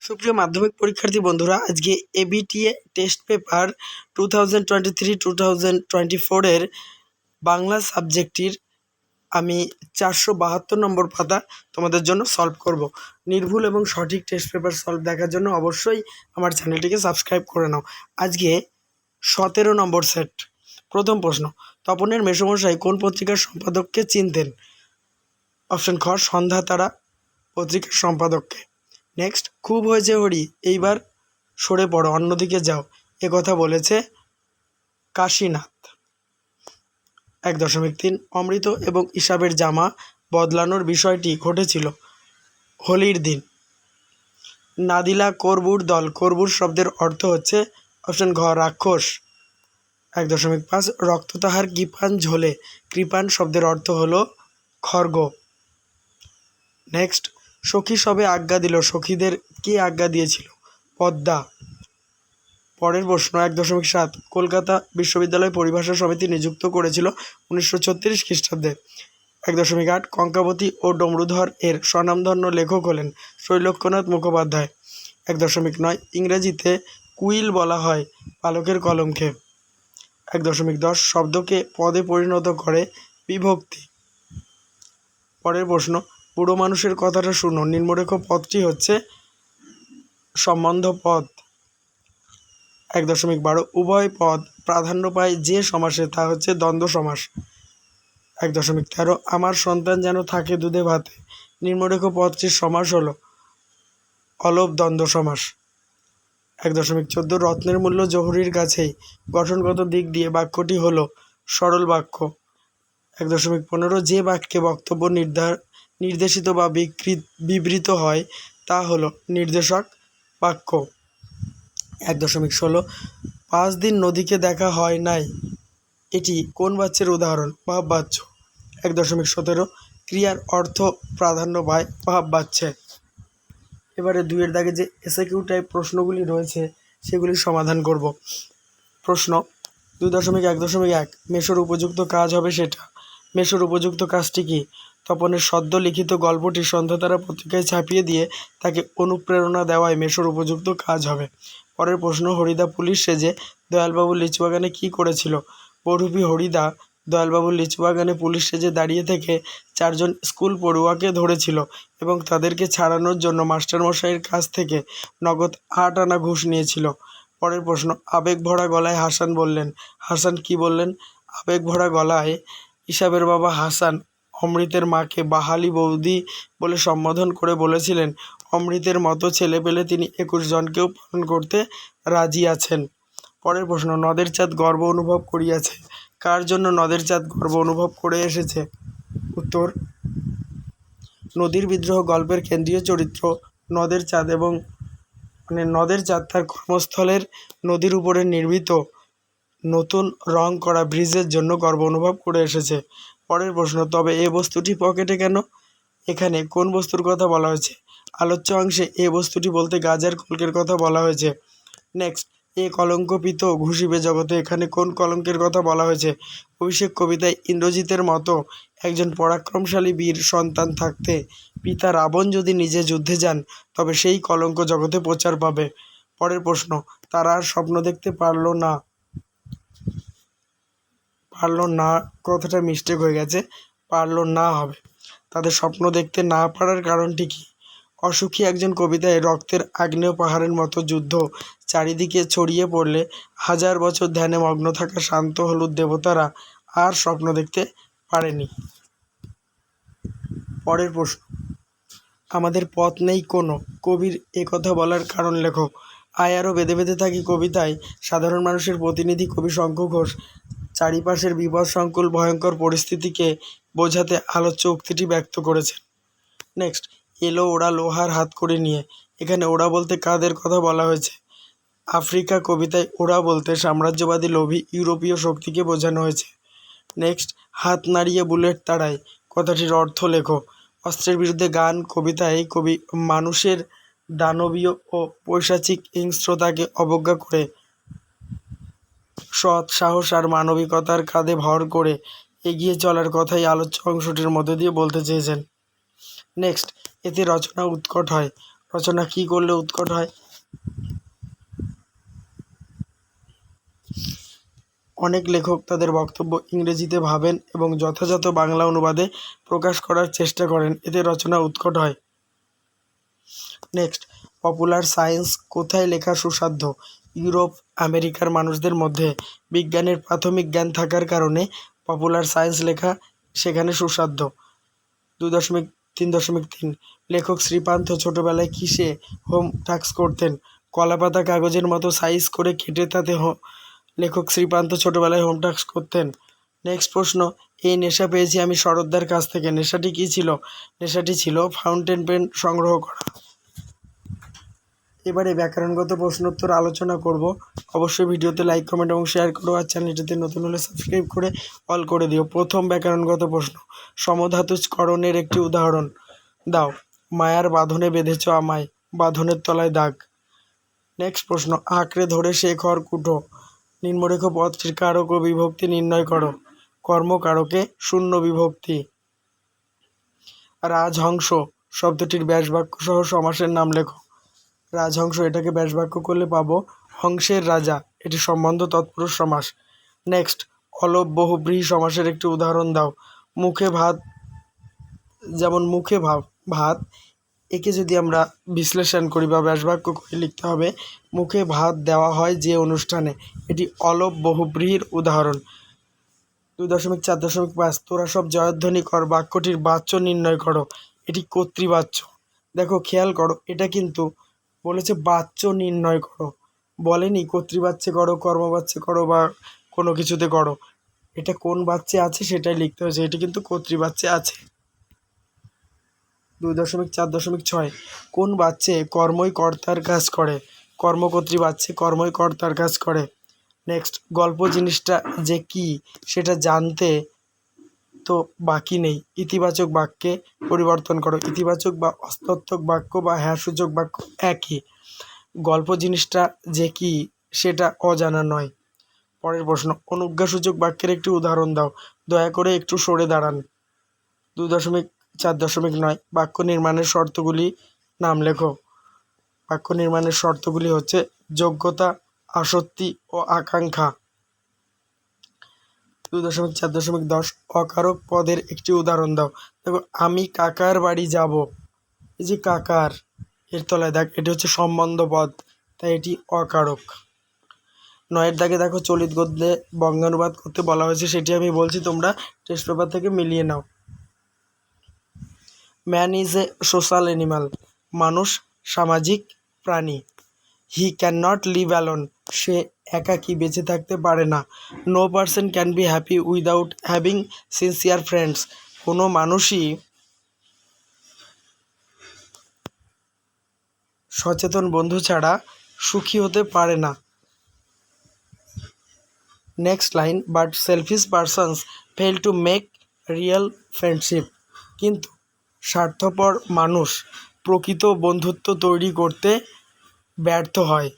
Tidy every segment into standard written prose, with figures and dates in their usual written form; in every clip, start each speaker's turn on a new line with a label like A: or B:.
A: সুপ্রিয় মাধ্যমিক পরীক্ষার্থী বন্ধুরা, আজকে এবিটিএ টেস্ট পেপার 2023-2024 এর বাংলা সাবজেক্টটির আমি 472 নম্বর পাতা তোমাদের জন্য সলভ করব। নির্ভুল এবং সঠিক টেস্ট পেপার সলভ দেখার জন্য অবশ্যই আমার চ্যানেলটিকে সাবস্ক্রাইব করে নাও। আজকে 17 নম্বর সেট। প্রথম প্রশ্ন, তপনের মেসোমশাই কোন পত্রিকার সম্পাদককে চিনতেন? অপশন খ, সন্ধ্যা তারা পত্রিকার সম্পাদককে। নেক্সট, খুব হয়েছে হরি, এইবার সরে পড়ো, অন্যদিকে যাও, এ কথা বলেছে কাশীনাথ। 1.3, অমৃত এবং ইসাবের জামা বদলানোর বিষয়টি ঘটেছিল হোলির দিন। নাদিলা করবুর দল, করবুর শব্দের অর্থ হচ্ছে অপশন ঘ, রাক্ষস। 1.5, রক্ত তাহার কৃপাণ ঝোলে, কৃপাণ শব্দের অর্থ হলো খর্গ। নেক্সট, সখী সবে আজ্ঞা দিল, সখীদের কে আজ্ঞা দিয়েছিল? পদ্মা। পরের প্রশ্ন, 1.7, কলকাতা বিশ্ববিদ্যালয় পরিভাষা সমিতি নিযুক্ত করেছিল 1936 খ্রিস্টাব্দে। 1.8, কঙ্কাবতী ও ডমরুধর এর স্বনামধন্য লেখক হলেন শৈলক্ষনাথ মুখোপাধ্যায়। 1.9, ইংরেজিতে কুইল বলা হয় পালকের কলমকে। 1.10, শব্দকে পদে পরিণত করে বিভক্তি। পরের প্রশ্ন, বুড়ো মানুষের কথাটা শুনো, নিম্নরেখ পদটি হচ্ছে সম্বন্ধ পদ। 1.12, উভয় পদ প্রাধান্য পায় যে সমাসে, তা হচ্ছে দ্বন্দ্ব সমাস। 1.13, আমার সন্তান যেন থাকে দুধে ভাতে, নিম্নরেখ পদটির সমাস হলো অলোপ দ্বন্দ্ব সমাস। 1.14, রত্নের মূল্য জহুরির কাছেই, গঠনগত দিক দিয়ে বাক্যটি হলো সরল বাক্য। 1.15, যে বাক্যে বক্তব্য নির্দেশিত বা বিবৃত হয় তা হলো নির্দেশক বাক্য। 1.16, 5 দিন নদীকে দেখা হয় নাই, এটি কোন বাচ্যের উদাহরণ? ভাব বাচ্য। 1.17, ক্রিয়ার অর্থ প্রাধান্য পায় ভাব বাচ্যে। এবারে 2-এর দাগে যে এসএকিউ টাইপ প্রশ্নগুলি রয়েছে সেগুলির সমাধান করব। প্রশ্ন 2.1.1, মেশোর উপযুক্ত কাজ হবে সেটা। মেশোর উপযুক্ত কাজটি কি? তপনের সদ্য লিখিত গল্পটি সন্ধ্যাতারা পত্রিকায় ছাপিয়ে দিয়ে তাকে অনুপ্রেরণা দেওয়াই মেশোর উপযুক্ত কাজ হবে। পরের প্রশ্ন, হরিদা পুলিশ সেজে দয়ালবাবুর লিচুবাগানে কী করেছিল? বহুরূপী হরিদা দয়ালবাবুর লিচুবাগানে পুলিশ সেজে দাঁড়িয়ে থেকে 4 জন স্কুল পড়ুয়াকে ধরেছিল এবং তাদেরকে ছাড়ানোর জন্য মাস্টারমশাইয়ের কাছ থেকে নগদ 8 আনা ঘুষ নিয়েছিল। পরের প্রশ্ন, আবেগ ভরা গলায় হাসান বললেন। হাসান কি বললেন? আবেগ ভরা গলায় ইসাবের বাবা হাসান অমৃতের মাকে বাহালি বৌদি বলে সম্বোধন করে বলেছিলেন, অমৃতের মতো ছেলে পেলে তিনি 21 জনকেও পালন করতে রাজি আছেন। পরের প্রশ্ন, নদের চাঁদ গর্ব অনুভব করিয়াছে, কার জন্য নদের চাঁদ গর্ব অনুভব করে এসেছে? উত্তর, নদীর বিদ্রোহ গল্পের কেন্দ্রীয় চরিত্র নদের চাঁদ এবং নদের চাঁদ তার কর্মস্থলের নদীর উপরে নির্মিত নতুন রং করা ব্রিজের জন্য গর্ব অনুভব করে এসেছে। পরের প্রশ্ন, তবে এ বস্তুটি পকেটে কেন? এখানে কোন বস্তুর কথা বলা হয়েছে? আলোচ্য অংশে এ বস্তুটি বলতে গাজার কলকের কথা বলা হয়েছে। নেক্সট, এ কলঙ্কপিত ঘুষিবে জগতে, এখানে কোন কলঙ্কের কথা বলা হয়েছে? অভিষেক কবিতায় ইন্দ্রজিতের মতো একজন পরাক্রমশালী বীর সন্তান থাকতে পিতা রাবণ যদি নিজে যুদ্ধে যান তবে সেই কলঙ্ক জগতে প্রচার পাবে। পরের প্রশ্ন, তারা আর স্বপ্ন দেখতে পারল না কথাটা মিস্টেক হয়ে গেছে, পারল না হবে। তাদের স্বপ্ন দেখতে না পারার কারণটি কি? অসুখী একজন কবিতায় রক্তের আগ্নেয় পাহাড়ের মতো যুদ্ধ চারিদিকে ছড়িয়ে পড়লে 1000 বছর ধ্যানে মগ্ন থাকা শান্ত হলুদ দেবতারা আর স্বপ্ন দেখতে পারেনি। পরের প্রশ্ন, আমাদের পথ নেই কোনো, কবির একথা বলার কারণ লেখো। আয় আরও বেঁধে বেঁধে থাকি কবিতায় সাধারণ মানুষের প্রতিনিধি কবি শঙ্কু ঘোষ চারিপাশের বিপদসংকুল ভয়ঙ্কর পরিস্থিতিকে বোঝাতে আলোচ্য উক্তিটি ব্যক্ত করেছেন। নেক্সট, এলো ওরা লোহার হাত করে নিয়ে, এখানে ওরা বলতে কাদের কথা বলা হয়েছে? আফ্রিকা কবিতায় ওরা বলতে সাম্রাজ্যবাদী লোভী ইউরোপীয় শক্তিকে বোঝানো হয়েছে। নেক্সট, হাত নাড়িয়ে বুলেট তাড়ায় কথাটির অর্থ লেখো। অস্ত্রের বিরুদ্ধে গান কবিতায় কবি মানুষের দানবীয় ও পৈশাচিক হিংস্রতাকে অবজ্ঞা করে সৎ সাহস আর মানবিকতার কাঁধে ভর করে এগিয়ে চলার কথাই আলোচ্য অংশটির মধ্যে দিয়ে বলতে চেয়েছেন। নেক্সট, এতে রচনা উৎকট হয়। রচনা কী করলে উৎকট হয়? অনেক লেখক তাদের বক্তব্য ইংরেজিতে ভাবেন এবং যথাযথ বাংলা অনুবাদে প্রকাশ করার চেষ্টা করেন, এতে রচনা উৎকট হয়। নেক্সট, পপুলার সায়েন্স কোথায় লেখা সুসাধ্য? ইউরোপ আমেরিকার মানুষদের মধ্যে বিজ্ঞানের প্রাথমিক জ্ঞান থাকার কারণে পপুলার সায়েন্স লেখা সেখানে সুসাধ্য। 2.3.3 লেখক শ্রীপান্থ ছোটবেলায় কিসে হোম টাস্ক করতেন? কলাপাতা কাগজের মতো সাইজ করে কেটে তাতে লেখক শ্রীপান্ত ছোটবেলায় হোম টাস্ক করতেন। নেক্সট প্রশ্ন, এই নেশা পেয়েছি আমি শরৎদার কাছ থেকে, নেশাটি কী ছিল? নেশাটি ছিল ফাউন্টেন পেন সংগ্রহ করা। এবারে ব্যাকরণগত প্রশ্নোত্তর আলোচনা করব। অবশ্যই ভিডিওতে লাইক, কমেন্ট এবং শেয়ার করো, আর চ্যানেলটিতে নতুন হলে সাবস্ক্রাইব করে অল করে দিও। প্রথম ব্যাকরণগত প্রশ্ন, সমধাতুকরণের একটি উদাহরণ দাও। মায়ার বাঁধনে বেঁধেছ আমায়, বাঁধনের তলায় দাগ। নেক্সট প্রশ্ন, আঁকড়ে ধরে সে খড়কুটো। নিম্নরেখ পদটির কারক ও বিভক্তি নির্ণয় করো। কর্মকারকে শূন্য বিভক্তি। রাজহংস শব্দটির ব্যাসবাক্য সহ সমাসের নাম লেখো। রাজহংস, এটাকে ব্যাসবাক্য করলে পাবো হংসের রাজা, এটি সম্বন্ধ তৎপুরুষ সমাস। নেক্সট, অলপ বহুব্রীহি সমাসের একটি উদাহরণ দাও। মুখে ভাত, যেমন মুখে ভাত, একে যদি আমরা বিশ্লেষণ করি বা ব্যাসবাক্য করে লিখতে হবে মুখে ভাত দেওয়া হয় যে অনুষ্ঠানে, এটি অলপ বহুব্রীহির উদাহরণ। 2.4.5 তোরা সব জয়ধ্বনি কর, বাক্যটির বাচ্য নির্ণয় করো। এটি কর্তৃবাচ্য। দেখো খেয়াল করো, এটা কিন্তু বলেছে বাচ্য নির্ণয় করো, বলেনি কর্তৃবাচ্যে করো, কর্মবাচ্যে করো বা কোনো কিছুতে করো। এটা কোন বাচ্যে আছে সেটাই লিখতে হয়েছে, এটি কিন্তু কর্তৃবাচ্যে আছে। 2.4.6 কোন বাচ্যে কর্মই কর্তার কাজ করে? কর্মকর্তৃবাচ্যে কর্মই কর্তার কাজ করে। নেক্সট, গল্প জিনিসটা যে কি সেটা জানতে তো বাকি নেই, ইতিবাচক বাক্যে পরিবর্তন করো। ইতিবাচক বা অস্তত্বক বাক্য বা হ্যাঁ-সূচক বাক্য একই। গল্প জিনিসটা যে কি সেটা অজানা নয়। পরের প্রশ্ন, অনুজ্ঞাসূচক বাক্যের একটি উদাহরণ দাও। দয়া করে একটু সরে দাঁড়ান। 2.4.9 বাক্য নির্মাণের শর্তগুলি নাম লেখো। বাক্য নির্মাণের শর্তগুলি হচ্ছে যোগ্যতা, আসক্তি ও আকাঙ্ক্ষা। 2.4.10 অকারক পদের একটি উদাহরণ দাও। দেখো, আমি কাকার বাড়ি যাব, এই যে কাকার এর তলায় দেখ, এটি হচ্ছে সম্বন্ধ পদ, তাই এটি অকারক। 9 দাগে দেখো, চলিত গদ্যে বঙ্গানুবাদ করতে বলা হয়েছে, সেটি আমি বলছি, তোমরা টেস্ট পেপার থেকে মিলিয়ে নাও। Man is a social animal, মানুষ সামাজিক প্রাণী। He can not live alone, সে একাকী বেঁচে থাকতে পারে না। No person can be happy without having sincere friends, কোনো মানুষই সচেতন বন্ধু ছাড়া সুখী হতে পারে না। Next line, but selfish persons fail to make real friendship, কিন্তু স্বার্থপর মানুষ প্রকৃত বন্ধুত্ব তৈরি করতে ব্যর্থ হয়।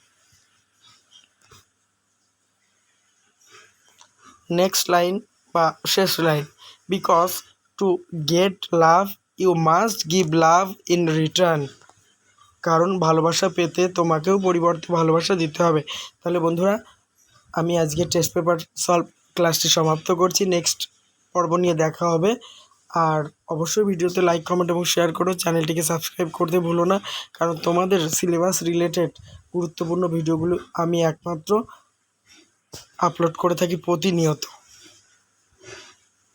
A: নেক্সট লাইন বা শেষ line, because to get love you must give love in return, কারণ ভালোবাসা পেতে তোমাকেও পরিবর্তে ভালোবাসা দিতে হবে। তাহলে বন্ধুরা, আমি আজকে টেস্ট পেপার সলভ ক্লাসটি সমাপ্ত করছি। নেক্সট পর্ব নিয়ে দেখা হবে। আর অবশ্যই ভিডিওতে লাইক, কমেন্ট এবং শেয়ার করো, চ্যানেলটিকে সাবস্ক্রাইব করতে ভুলো না, কারণ তোমাদের সিলেবাস রিলেটেড গুরুত্বপূর্ণ ভিডিওগুলো আমি একমাত্র আপলোড করে থাকি প্রতিনিয়ত।